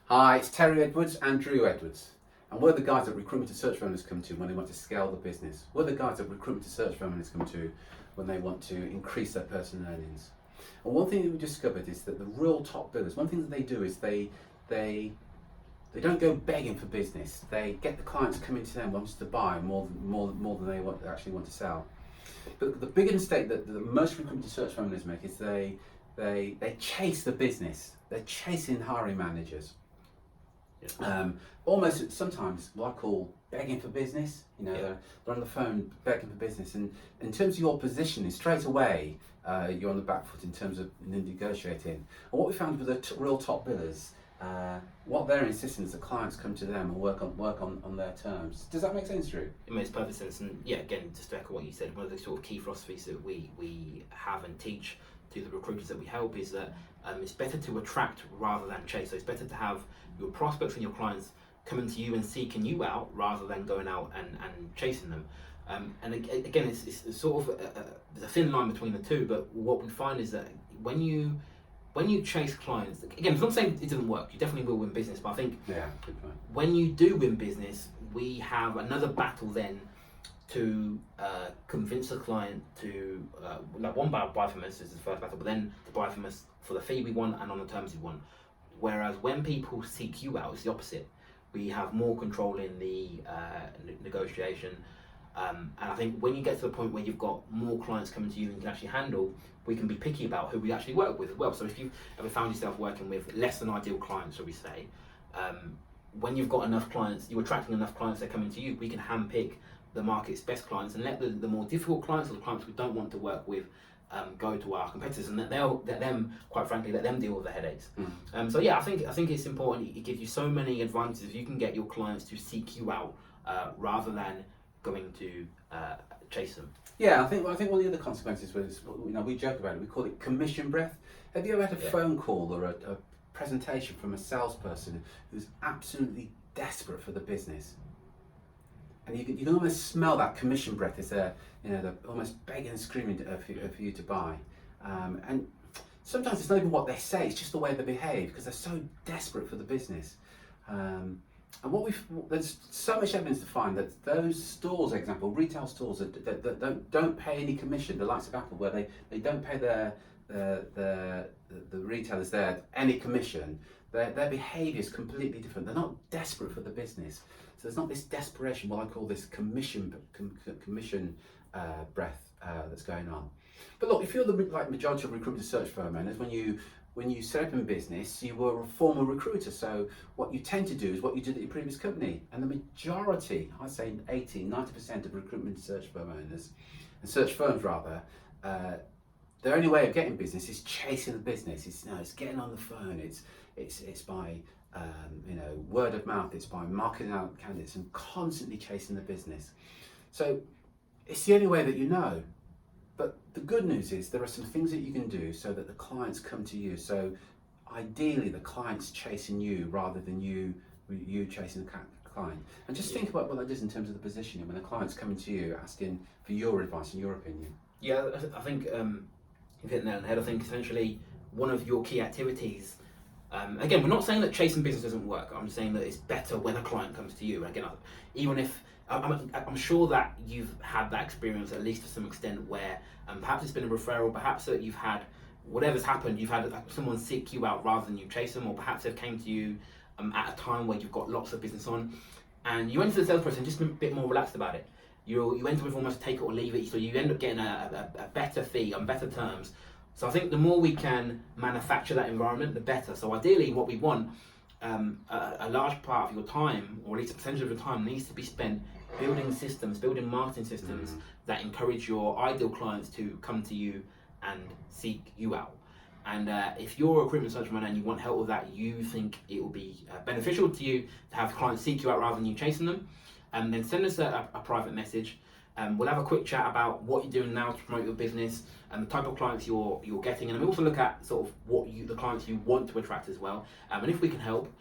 Hi, it's Terry Edwards and Drew Edwards, and we're the guys that recruitment and search firms come to when they want to scale the business. We're the guys that recruitment and search firms come to when they want to increase their personal earnings. And one thing that we discovered is that the real top billers, one thing that they do is they don't go begging for business. They get the clients coming to them wanting to buy more than they actually want to sell. But the bigger mistake that most recruitment and search firms make is they chase the business. They're chasing hiring managers. Almost sometimes what I call begging for business. They're on the phone begging for business, and in terms of your positioning, straight away you're on the back foot in terms of negotiating. And what we found with the real top billers, what they're insisting is the clients come to them and work on their terms. Does that make sense, Drew? It makes perfect sense, and again, just to echo what you said, one of the sort of key philosophies that we have and teach to the recruiters that we help is that it's better to attract rather than chase. So it's better to have your prospects and your clients coming to you and seeking you out rather than going out and chasing them. And again, it's sort of there's a thin line between the two, but what we find is that when you chase clients, again, I'm not saying it doesn't work, you definitely will win business, but I think good point. When you do win business, we have another battle then to convince the client to buy from us is the first battle, but then to buy from us for the fee we want and on the terms we want. Whereas when people seek you out, it's the opposite. We have more control in the negotiation, and I think when you get to the point where you've got more clients coming to you than you can actually handle, we can be picky about who we actually work with as well. So if you've ever found yourself working with less than ideal clients, shall we say, when you've got enough clients, you're attracting enough clients that are coming to you, we can handpick the market's best clients and let the more difficult clients or the clients we don't want to work with go to our competitors, and let them deal with the headaches. I think it's important. It gives you so many advantages if you can get your clients to seek you out rather than going to chase them. Yeah, I think one of the other consequences was, we joke about it. We call it commission breath. Have you ever had a phone call or a presentation from a salesperson who's absolutely desperate for the business? And you can almost smell that commission breath. It's they're almost begging and screaming for you to buy. And sometimes it's not even what they say; it's just the way they behave because they're so desperate for the business. And there's so much evidence to find that those stores, for example, retail stores that don't pay any commission, the likes of Apple, where they don't pay the retailers there any commission. Their behaviour is completely different. They're not desperate for the business. So there's not this desperation, what I call this commission breath that's going on. But look, if you're the majority of recruitment search firm owners, when you set up in business, you were a former recruiter. So what you tend to do is what you did at your previous company. And the majority, I'd say 90% of recruitment search firm owners, and search firms rather, their only way of getting business is chasing the business. It's getting on the phone. It's by word of mouth. It's by marketing out candidates and constantly chasing the business. So it's the only way that you know. But the good news is there are some things that you can do so that the clients come to you. So ideally, the client's chasing you rather than you chasing the client. And just think about what that does in terms of the positioning when the client's coming to you asking for your advice and your opinion. Yeah, I think you've hit the nail on the head. I think essentially one of your key activities. Again, we're not saying that chasing business doesn't work. I'm saying that it's better when a client comes to you. And again, even if I'm sure that you've had that experience at least to some extent where perhaps it's been a referral, perhaps that you've had whatever's happened, you've had someone seek you out rather than you chase them, or perhaps they've came to you at a time where you've got lots of business on, and you went to the salesperson just a bit more relaxed about it. You went with almost take it or leave it, so you end up getting a better fee on better terms. So I think the more we can manufacture that environment, the better. So ideally, what we want, a large part of your time, or at least a percentage of your time, needs to be spent building marketing systems that encourage your ideal clients to come to you and seek you out. And if you're a recruitment search manager and you want help with that, you think it will be beneficial to you to have clients seek you out rather than you chasing them, then send us a private message. We'll have a quick chat about what you're doing now to promote your business and the type of clients you're getting, and we also look at sort of the clients you want to attract as well. And if we can help,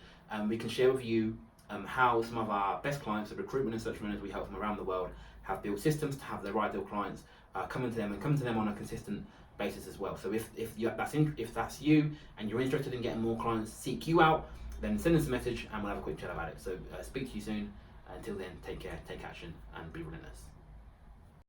we can share with you how some of our best clients, the recruitment and search managers we help from around the world, have built systems to have their ideal clients come to them on a consistent basis as well. So if that's you and you're interested in getting more clients seek you out, then send us a message and we'll have a quick chat about it. So speak to you soon. Until then, take care, take action, and be relentless.